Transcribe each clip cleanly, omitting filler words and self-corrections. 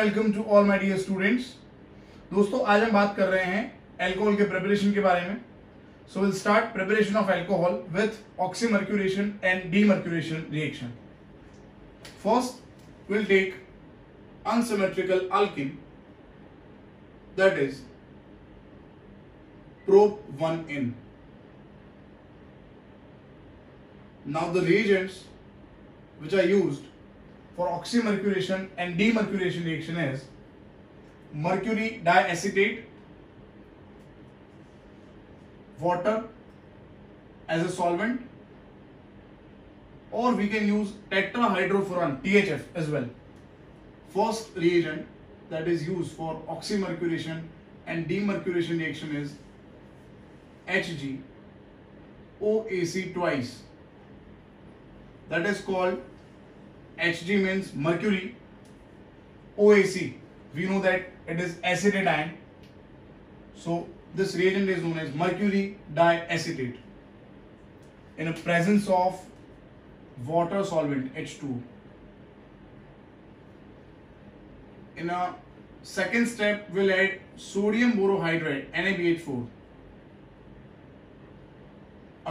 Welcome to all my dear students. दोस्तों आज हम बात कर रहे हैं अल्कोहल के प्रिपरेशन के बारे में। So will start preparation of alcohol with oxymercuration and demercuration reaction. First will take unsymmetrical alkene, that is prop 1N. Now the reagents which are used for oxymercuration and demercuration reaction is mercury diacetate, water as a solvent, or we can use tetrahydrofuran THF as well. First reagent that is used for oxymercuration and demercuration reaction is HgOAc twice. That is called Hg means mercury, OAc we know that it is acetate ion, so this reagent is known as mercury diacetate in a presence of water solvent H2. In a second step we'll add sodium borohydride NaBH4,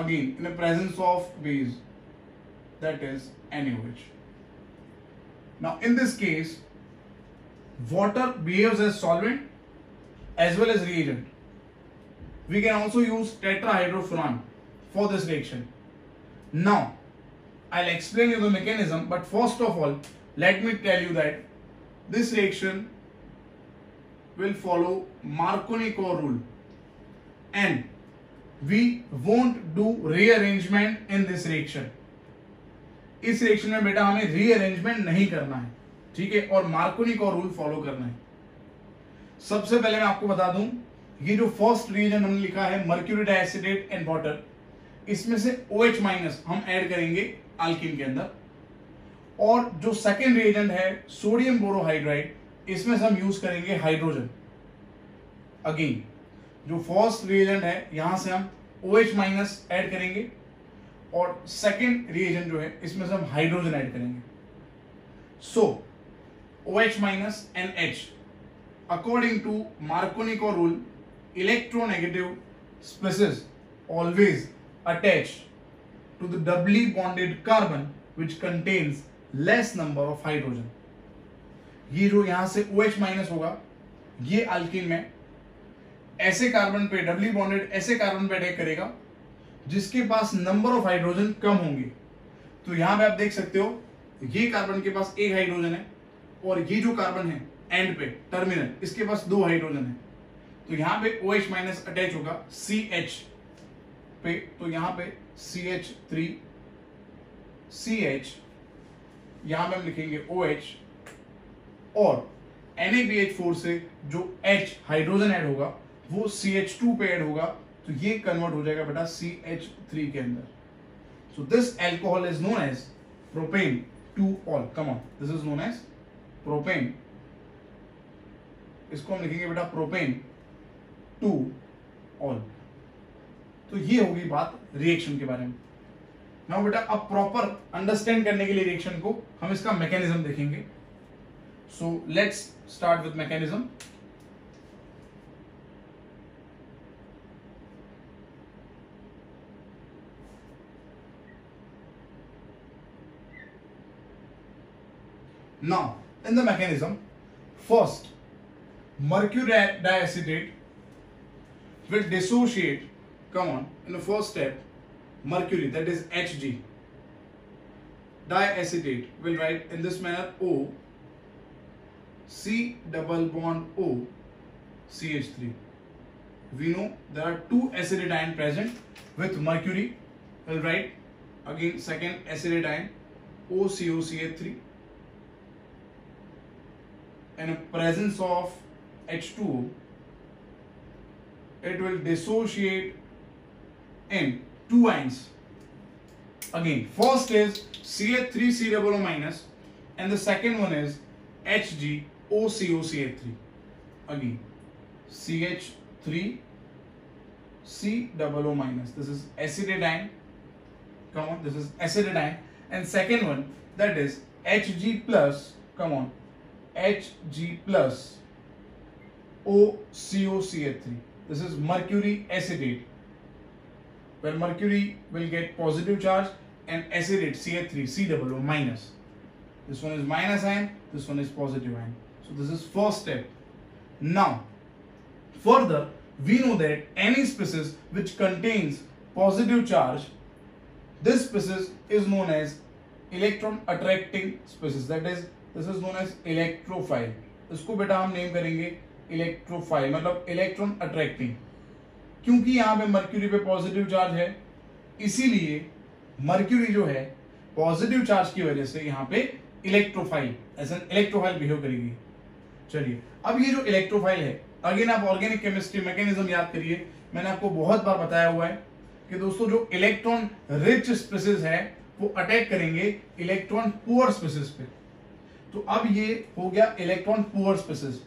again in the presence of base, that is NaOH. Now in this case water behaves as solvent as well as reagent. We can also use tetrahydrofuran for this reaction. Now I'll explain you the mechanism, but first of all let me tell you that this reaction will follow Marconi-Core rule and we won't do rearrangement in this reaction. इस reaction में बेटा हमें rearrangement नहीं करना है, ठीक है, और मार्कोनी-कोर रूल फॉलो करना है। सबसे पहले मैं आपको बता दूं, ये जो फर्स्ट रिएजेंट हमने लिखा है मर्क्यूरी डाइएसिटेट एंड वाटर, इसमें से OH माइनस हम ऐड करेंगे अल्कीन के अंदर, और जो सेकेंड रिएजेंट है सोडियम बोरोहाइड्राइड, इसमें से हम यूज करेंगे हाइड्रोजन। अगेन जो फर्स्ट रिएजेंट है यहां से हम OH माइनस ऐड करेंगे और सेकेंड रिएजेंट जो है इसमें से हम हाइड्रोजन ऐड करेंगे। So OH minus and H according to Markovnikov rule, electronegative species always attach to the doubly bonded carbon which contains less number of hydrogen. ये जो यहां से OH माइनस होगा ये अल्कीन में ऐसे कार्बन पे डबली बॉन्डेड ऐसे कार्बन पे अटैक करेगा जिसके पास नंबर ऑफ हाइड्रोजन कम होंगे। तो यहां पे आप देख सकते हो ये कार्बन के पास एक हाइड्रोजन है और ये जो कार्बन है एंड पे टर्मिनल इसके पास दो हाइड्रोजन है। तो यहां पे OH माइनस अटैच होगा CH पे, तो यहां पे CH3 CH, यहां पे हम लिखेंगे OH, और NaBH4 से जो H हाइड्रोजन ऐड होगा वो CH2 पे ऐड होगा, तो ये कन्वर्ट हो जाएगा बेटा CH3 के अंदर। So this alcohol is known as propane two ol. Come on, this is known as propane, इसको हम लिखेंगे बेटा प्रोपेन 2-ऑल। तो ये होगी बात रिएक्शन के बारे में। नाउ बेटा अब प्रॉपर अंडरस्टैंड करने के लिए रिएक्शन को हम इसका मैकेनिज्म देखेंगे। So let's start with mechanism. Now in the mechanism, first mercury diacetate will dissociate, come on, in the first step mercury, that is Hg, diacetate will write in this manner O, C double bond O, CH3. We know there are two acetate ion present with mercury, will write again second acetate ion OCOCH3. In presence of H2O, it will dissociate in two ions. Again, first is CH3COO minus, and the second one is HgOCOCH3. Again, CH3COO minus. This is acetate ion. Come on, this is acetate ion, and second one that is Hg plus, come on, Hg plus OCOCH3. This is mercury acetate, where mercury will get positive charge and acetate CH3 C minus. This one is minus ion, this one is positive ion. So this is first step. Now further we know that any species which contains positive charge, this species is known as electron attracting species, that is this is known as electrophile. इसको बेटा हम name करेंगे electrophile, मतलब electron attracting, क्योंकि यहाँ पे mercury पे positive charge है, इसीलिए मर्क्यूरी जो है पॉजिटिव चार्ज की वजह से यहाँ पे electrophile as an electrophile behave करेगी। चलिए अब ये जो इलेक्ट्रोफाइल है, अगेन आप ऑर्गेनिक केमिस्ट्री मैकेनिज्म याद करिए, मैंने आपको बहुत बार बताया हुआ है कि दोस्तों जो इलेक्ट्रॉन रिच स्पीसीज है वो अटैक करेंगे इलेक्ट्रॉन पुअर स्पीसीज पे। तो अब ये हो गया इलेक्ट्रॉन पुअर स्पीसीज,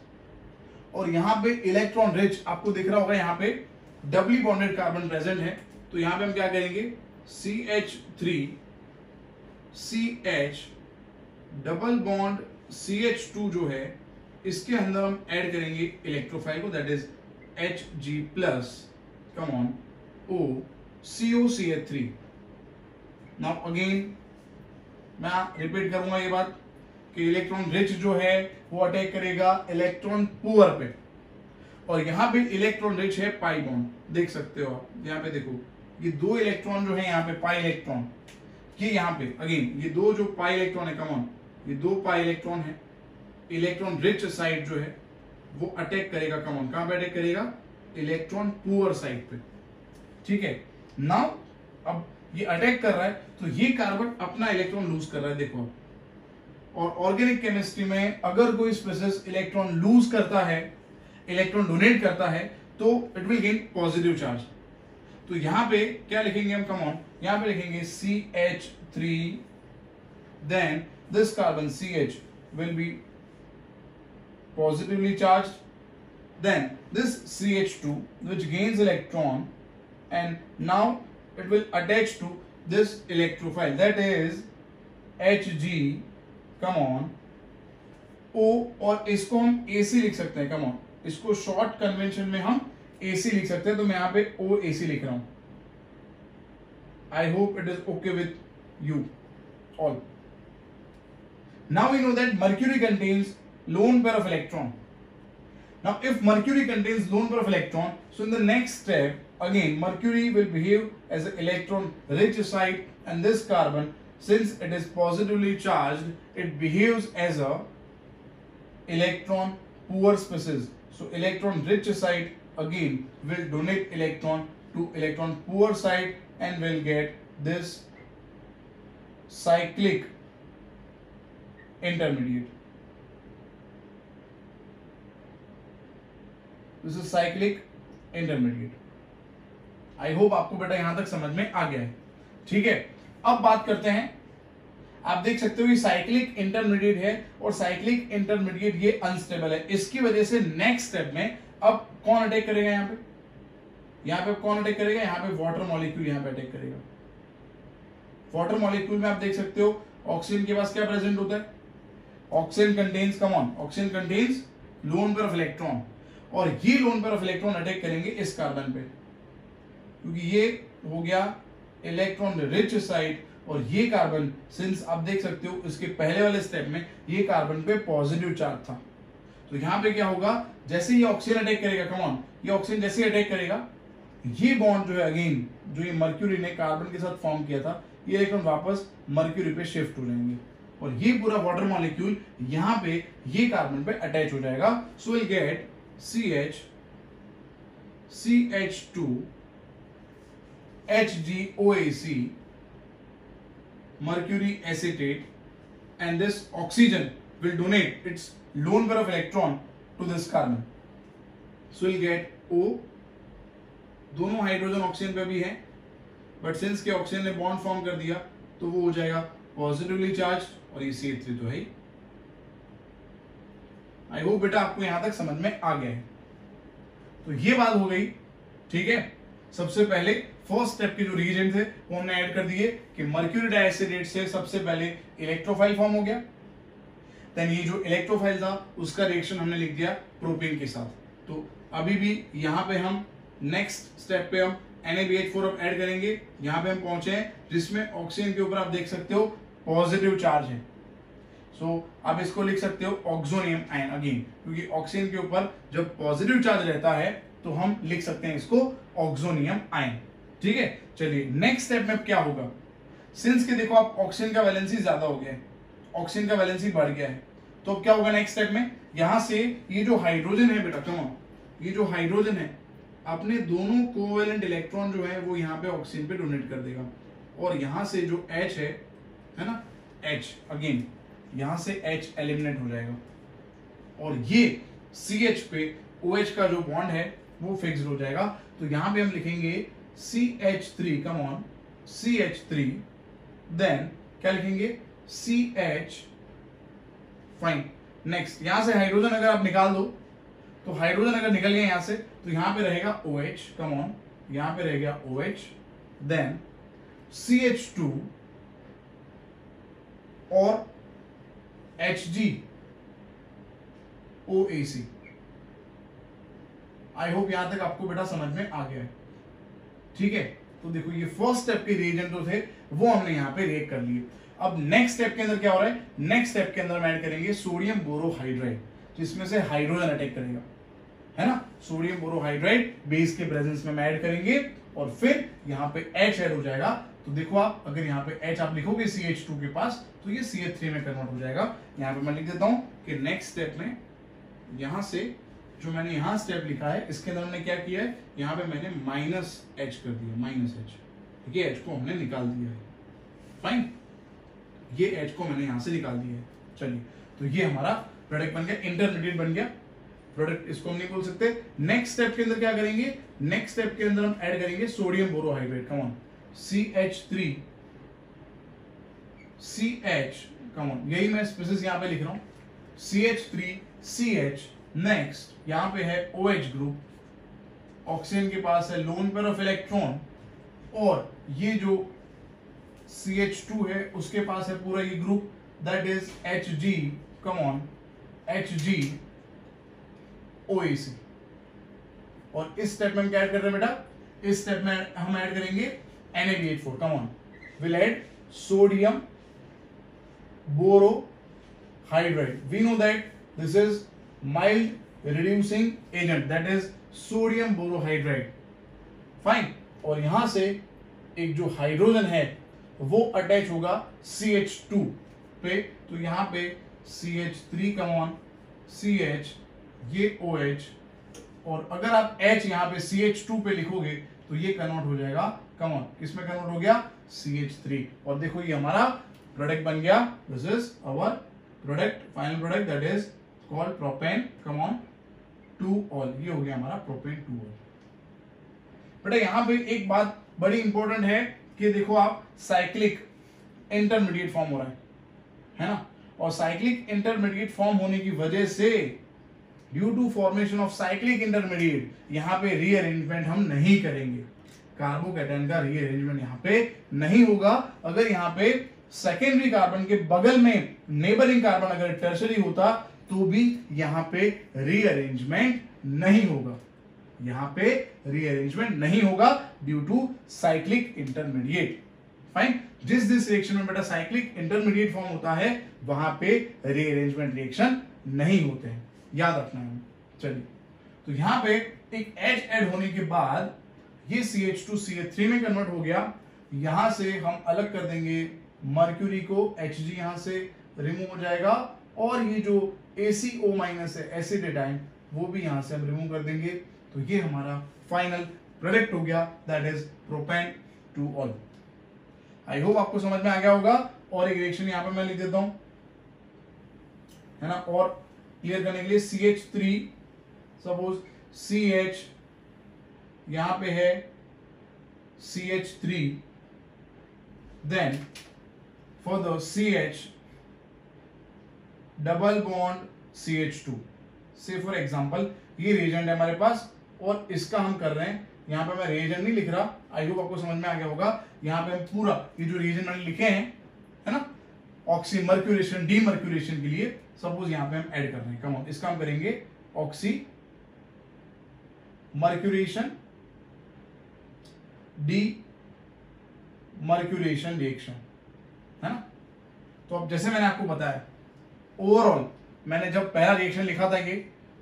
और यहां पे इलेक्ट्रॉन रिच आपको दिख रहा होगा, यहां पे डबली बॉन्डेड कार्बन प्रेजेंट है, तो यहां पे हम क्या करेंगे CH3CH डबल बॉन्ड CH2 जो है इसके अंदर हम ऐड करेंगे इलेक्ट्रोफाइल को, that is Hg plus come on OCOCH3। Now again मैं रिपीट करूंगा ये बात कि इलेक्ट्रॉन रिच जो है वो अटैक करेगा इलेक्ट्रॉन पुअर पे, और यहां पे इलेक्ट्रॉन रिच है पाई बॉन्ड, देख सकते हो आप यहां पे देखो ये दो इलेक्ट्रॉन जो है यहाँ पे पाई इलेक्ट्रॉन, ये यहाँ पे अगेन ये दो जो पाई इलेक्ट्रॉन है, कम ऑन ये दो पाई इलेक्ट्रॉन है, इलेक्ट्रॉन रिच साइड जो है वो अटैक करेगा, कम ऑन कहां पे अटैक करेगा इलेक्ट्रॉन पुअर साइड पे, ठीक है। नाउ अब ये अटैक कर रहा है तो ये कार्बन अपना इलेक्ट्रॉन लूज कर रहा है, देखो, और ऑर्गेनिक केमिस्ट्री में अगर कोई स्पीसीज इलेक्ट्रॉन लूज करता है, इलेक्ट्रॉन डोनेट करता है, तो it will gain positive charge. तो यहां पे क्या लिखेंगे हम, कम ऑन यहां पे लिखेंगे CH3, then this carbon CH will be positively charged, then this CH2 which gains electron and now it will attach to this electrophile, that is Hg, come on O, और इसको हम AC लिख सकते हैं, come on इसको short convention में हम AC लिख सकते हैं, तो मैं यहाँ पे OAC लिख रहा हूं। I hope it is okay with you all. Now we know that mercury contains lone pair of electron. Now if mercury contains lone pair of electron, so in the next step again mercury will behave as an electron rich site, and this carbon, since it is positively charged, it behaves as a electron poor species. So electron rich site again will donate electron to electron poor site and will get this cyclic intermediate. This is cyclic intermediate. I hope आपको बेटा यहां तक समझ में आ गया है, ठीक है। अब बात करते हैं, आप देख सकते हो ये साइक्लिक इंटरमीडिएट है, और साइक्लिक इंटरमीडिएट ये अनस्टेबल है, इसकी वजह से नेक्स्ट स्टेप में अब कौन अटैक करेगा, यहाँ पे कौन अटैक करेगा, यहाँ पे वाटर मॉलिक्यूल यहाँ पे अटैक करेगा। वाटर मॉलिक्यूल में आप देख सकते हो ऑक्सीजन के पास क्या प्रेजेंट होता है, oxygen contains, come on oxygen contains lone pair of electron, और ये lone pair of electron attack करेंगे इस कार्बन पे, क्योंकि ये हो गया इलेक्ट्रॉन रिच साइड, और ये कार्बन सिंस आप देख सकते हो इसके पहले वाले स्टेप में ये कार्बन पे पॉजिटिव चार्ज था, तो यहां पे क्या होगा, जैसे ये ऑक्सीजन अटैक करेगा, कम ऑन ये ऑक्सीजन जैसे अटैक करेगा, ये बॉन्ड जो है अगेन जो ये मर्क्यूरी ने कार्बन के साथ फॉर्म किया था, ये इलेक्ट्रॉन वापस मर्क्यूरी पे शिफ्ट हो जाएंगे, और ये पूरा वाटर मॉलिक्यूल यहां पे ये कार्बन पे अटैच हो जाएगा। So will get CH2 HgOAC mercury acetate, and this oxygen will donate its lone pair of electron to this carbon, so we'll get O। दोनों हाइड्रोजन ऑक्सीजन पे भी है, बट सिंस के ऑक्सीजन ने bond form कर दिया तो वो हो जाएगा पॉजिटिवली चार्ज, और ये CH3 तो है ही। आई होप बेटा आपको यहां तक समझ में आ गया है। तो ये बात हो गई, ठीक है। सबसे पहले फर्स्ट स्टेप के जो रीएजेंट थे वो हमने ऐड कर दिए कि मर्क्यूरी डाइएसिडेट से सबसे पहले इलेक्ट्रोफाइल फॉर्म हो गया। देन ये जो इलेक्ट्रोफाइल था उसका रिएक्शन हमने लिख दिया प्रोपेन के साथ। तो अभी भी यहाँ पे हम नेक्स्ट स्टेप पे हम NaBH4 अब ऐड करेंगे। यहाँ पे हम पहुंचे हैं जिसमें ऑक्सीजन के ऊपर आप देख सकते हो पॉजिटिव चार्ज है। सो आप इसको लिख सकते हो ऑक्सोनियम आयन अगेन, क्योंकि ऑक्सीजन के ऊपर जब पॉजिटिव चार्ज रहता है तो हम लिख सकते हैं इसको ऑक्सोनियम आयन। ठीक है, चलिए नेक्स्ट स्टेप में क्या होगा। सिंस के देखो आप ऑक्सीजन का वैलेंसी ज्यादा हो गया है, ऑक्सीजन का वैलेंसी बढ़ गया है, तो अब क्या होगा नेक्स्ट स्टेप में, यहां से ये जो हाइड्रोजन है बेटा, कम ये जो हाइड्रोजन है अपने दोनों कोवेलेंट इलेक्ट्रॉन जो है वो यहाँ पे ऑक्सीजन पे डोनेट कर देगा, और यहां से जो H है ना, H अगेन यहां से H एलिमिनेट हो जाएगा, और ये CH पे OH का जो बॉन्ड है वो फिक्स्ड हो जाएगा। तो यहां पे हम लिखेंगे CH3, come on CH3, then क्या लिखेंगे CH, फाइन। नेक्स्ट यहां से हाइड्रोजन अगर आप निकाल दो, तो हाइड्रोजन अगर निकल गया यहां से तो यहां पे रहेगा OH, कम ऑन यहां पे रहेगा OH, देन CH2 और Hg OAC। आई होप यहां तक आपको बेटा समझ में आ गया है। ठीक है, तो देखो ये फर्स्ट स्टेप के रिएजेंट जो थे वो हमने यहां पे रिएक्ट कर लिए। अब नेक्स्ट स्टेप के अंदर क्या हो रहा है, नेक्स्ट स्टेप के अंदर हम ऐड करेंगे सोडियम बोरोहाइड्राइड, जिसमें से हाइड्रोजन अटैक करेगा, है ना। सोडियम बोरोहाइड्राइड बेस के प्रेजेंस में ऐड करेंगे और फिर यहाँ पे H ऐड हो जाएगा। तो देखो आप अगर यहाँ पे H आप लिखोगे CH2 के पास तो ये CH3 में कन्वर्ट हो जाएगा। यहाँ पे मैं लिख देता हूं कि नेक्स्ट स्टेप में यहां से जो मैंने यहां स्टेप लिखा है इसके अंदर हमने क्या किया है, यहाँ पे मैंने -H कर दिया, -H, ठीक है, H को हमने निकाल दिया है, फाइन, ये H को मैंने यहां से निकाल दिया है। चलिए, तो ये हमारा प्रोडक्ट बन गया, इंटरमीडिएट बन गया। प्रोडक्ट इसको हम नहीं बोल सकते। नेक्स्ट स्टेप के अंदर क्या करेंगे, नेक्स्ट स्टेप के अंदर हम ऐड करेंगे sodium borohydrate, come on CH3 CH, come on, यही मैं स्पेसिस यहां पे लिख रहा हूं, CH3 CH। नेक्स्ट यहां पे है OH ग्रुप, ऑक्सीजन के पास है लोन पेयर ऑफ इलेक्ट्रॉन, और ये जो CH2 है उसके पास है पूरा ये group, that is Hg, come on Hg OAC। और इस स्टेप में हम क्या ऐड कर रहे हैं बेटा, इस स्टेप में हम ऐड करेंगे NaBH4, come on, will add sodium borohydride. We know that this is mild reducing agent, that is sodium borohydride, fine. और यहां से एक जो हाइड्रोजन है वो अटैच होगा CH2 पे, तो यहां पे CH3, कम ऑन CH, ये OH, और अगर आप H यहां पे CH2 पे लिखोगे तो ये कन्वर्ट हो जाएगा, कम ऑन, किसमें कन्वर्ट हो गया, CH3। और देखो ये हमारा प्रोडक्ट बन गया, this is our product, final product, that is called propane, come on two ol, ये हो गया हमारा प्रोपेन 2-ऑल। बेटा यहां पे एक बात बड़ी इंपॉर्टेंट है कि देखो आप साइक्लिक इंटरमीडिएट फॉर्म हो रहा है ना, और साइक्लिक इंटरमीडिएट फॉर्म होने की वजह से due to formation of cyclic intermediate यहाँ पे रीअरेंजमेंट हम नहीं करेंगे, कार्बोकैटायन का रीअरेंजमेंट यहाँ पे नहीं होगा। अगर यहाँ पे सेकेंडरी कार्बन के बगल में नेबरिंग कार्बन अगर टर्शरी होता तो भी यहाँ पे रीअरेंजमेंट नहीं होगा, यहाँ पे रीअरेंजमेंट नहीं होगा due to cyclic intermediate, fine. जिस रिएक्शन में बेटा साइक्लिक इंटरमीडिएट फॉर्म होता है वहां पे रीअरेंजमेंट रिएक्शन नहीं होते हैं, याद रखना है। चलिए, तो यहां पे एक H ऐड होने के बाद ये CH2 CH3 में कन्वर्ट हो गया। यहां से हम अलग कर देंगे मर्क्यूरी को, Hg यहां से रिमूव हो जाएगा, और ये जो ACO- है एसिडेटाइन, वो भी यहां से हम रिमूव कर देंगे। तो ये हमारा फाइनल प्रोडक्ट हो गया, that is propane two ol. I hope आपको समझ में आ गया होगा। और एक रिएक्शन यहां पे मैं लिख देता हूं, है ना, और क्लियर करने के लिए CH3, सपोज CH यहां पे है CH3, then for the CH double bond CH2, से फॉर एग्जांपल ये रिएजेंट है हमारे पास और इसका हम कर रहे हैं, यहां पे मैं रिएजेंट नहीं लिख रहा, आई होप आपको समझ में आ गया होगा। यहां पे हम पूरा ये जो रिएजेंट मैंने लिखे हैं, है ना, ऑक्सी मर्क्यूरेशन डीमर्क्यूरेशन के लिए सपोज यहाँ पे हम ऐड कर रहे हैं, कम ऑन, इसका हम करेंगे oxy mercuration D mercuration reaction, है ना। तो अब जैसे मैंने आपको बताया, ओवरऑल मैंने जब पहला रिएक्शन लिखा था ये,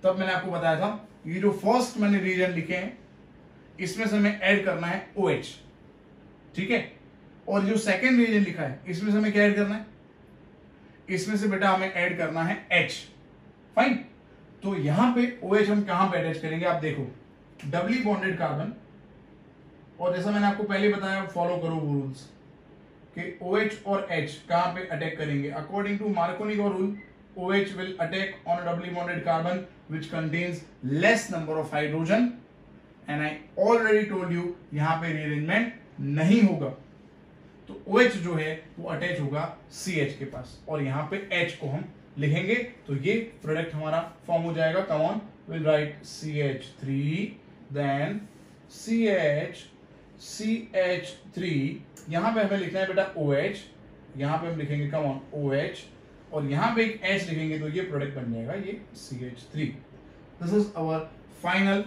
तब मैंने आपको बताया था ये जो फर्स्ट मैंने रीजन लिखे हैं इसमें से हमें ऐड करना है OH, ठीक है। और जो सेकेंड रीजन लिखा है इसमें से हमें क्या ऐड करना है, इसमें से बेटा हमें ऐड करना है H, फाइन। तो यहां पे OH हम कहां पे अटैच करेंगे, आप देखो, डबली बॉन्डेड कार्बन, और जैसा मैंने आपको पहले बताया, फॉलो करो वो रूल्स कि OH और H कहां पे अटैक करेंगे। अकॉर्डिंग टू मार्कोनी का rule, OH will attack on a doubly bonded carbon which contains less number of hydrogen, and I already told you यहाँ पे rearrangement नहीं होगा, तो OH जो है वो अटैच होगा CH के पास, और यहाँ पे H को हम लिखेंगे, तो ये प्रोडक्ट हमारा फॉर्म हो जाएगा। Come on, will write CH3, then CH3, यहाँ पे हमें लिखना है बेटा OH, यहाँ पे हम लिखेंगे कम ऑन OH, और यहां पे एक H लिखेंगे, तो ये प्रोडक्ट बन जाएगा ये CH3। This is our final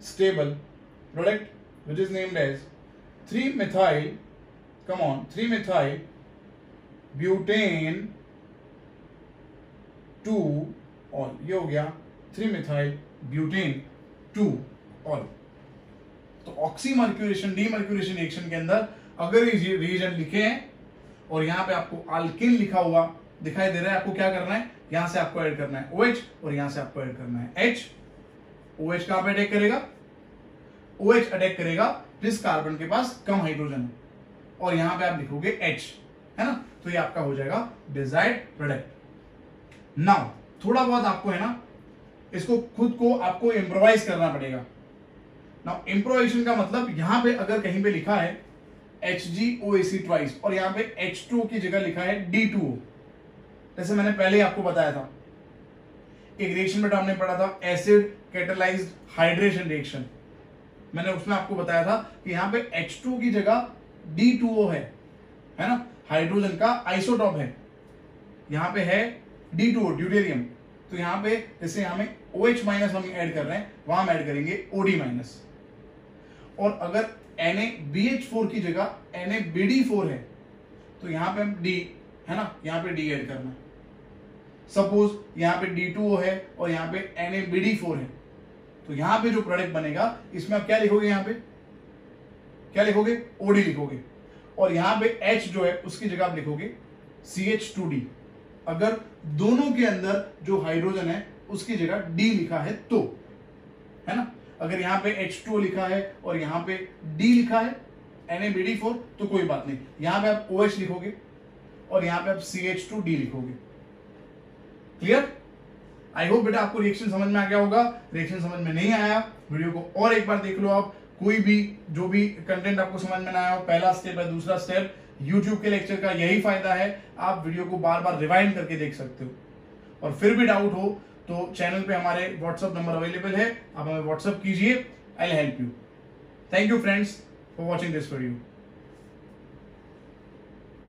stable product which is named as 3-methyl, come on, 3-methyl butane 2 ol, ये हो गया 3-methyl ब्यूटेन 2 ऑल। तो ऑक्सीमर्क्यूरेशन डीमर्क्यूरेशन रिएक्शन के अंदर अगर ये रीजन लिखे हैं और यहाँ पे आपको अल्किन लिखा हुआ दिखाई दे रहा है, आपको क्या करना है, यहां से आपको ऐड करना है OH और यहां से आपको ऐड करना है H। OH कहां पे अटैक करेगा, OH अटैक करेगा जिस कार्बन के पास कम हाइड्रोजन है, और यहां पे आप लिखोगे H, है ना। तो ये आपका हो जाएगा डिजायर्ड प्रोडक्ट। नाउ थोड़ा बहुत आपको है ना, इसको खुद को आपको इम्प्रोवाइज करना पड़ेगा। नाउ इम्प्रोवाइजेशन का मतलब, यहां पे अगर कहीं पे लिखा है HgOAc ट्वाइस और यहाँ पे H2O की जगह लिखा है D2O, जैसे मैंने पहले आपको बताया था, एक रिएक्शन बेटा हमने पढ़ा था एसिड कैटालाइज्ड हाइड्रेशन रिएक्शन, मैंने उसमें आपको बताया था कि यहाँ पे H2O की जगह D2O है ना, हाइड्रोजन का आइसोटॉप है, यहाँ पे है D2O ड्यूटेरियम, तो यहाँ पे जैसे यहाँ में OH माइनस हम ऐड कर रहे हैं, वहां हम ऐड करेंगे OD माइनस, और अगर NaBH4 की जगह NaBD4 है, तो यहां पे हम D, है ना, यहां पे D ऐड करना है। सपोज यहां पे D2O है और यहां पे NaBD4 है, तो यहां पे जो प्रोडक्ट बनेगा इसमें आप क्या लिखोगे, यहां पे क्या लिखोगे, OD लिखोगे, और यहां पे H जो है उसकी जगह आप लिखोगे CH2D। अगर दोनों के अंदर जो हाइड्रोजन है उसकी जगह D लिखा है तो, है ना। अगर यहाँ पे H2O लिखा है और यहाँ पे D लिखा है NaBD4 तो कोई बात नहीं, यहाँ पे आप OH लिखोगे और यहाँ पे आप CH2D लिखोगे। क्लियर? आई होप बेटा आपको रिएक्शन समझ में आ गया होगा। रिएक्शन समझ में नहीं आया, वीडियो को और एक बार देख लो आप, कोई भी जो भी कंटेंट आपको समझ में ना आया हो, पहला स्टेप है, दूसरा स्टेप, यूट्यूब के लेक्चर का यही फायदा है, आप वीडियो को बार बार रिवाइंड करके देख सकते हो। और फिर भी डाउट हो तो चैनल पे हमारे व्हाट्सएप नंबर अवेलेबल है, आप हमें व्हाट्सएप कीजिए, I will help you. Thank you friends for watching this video.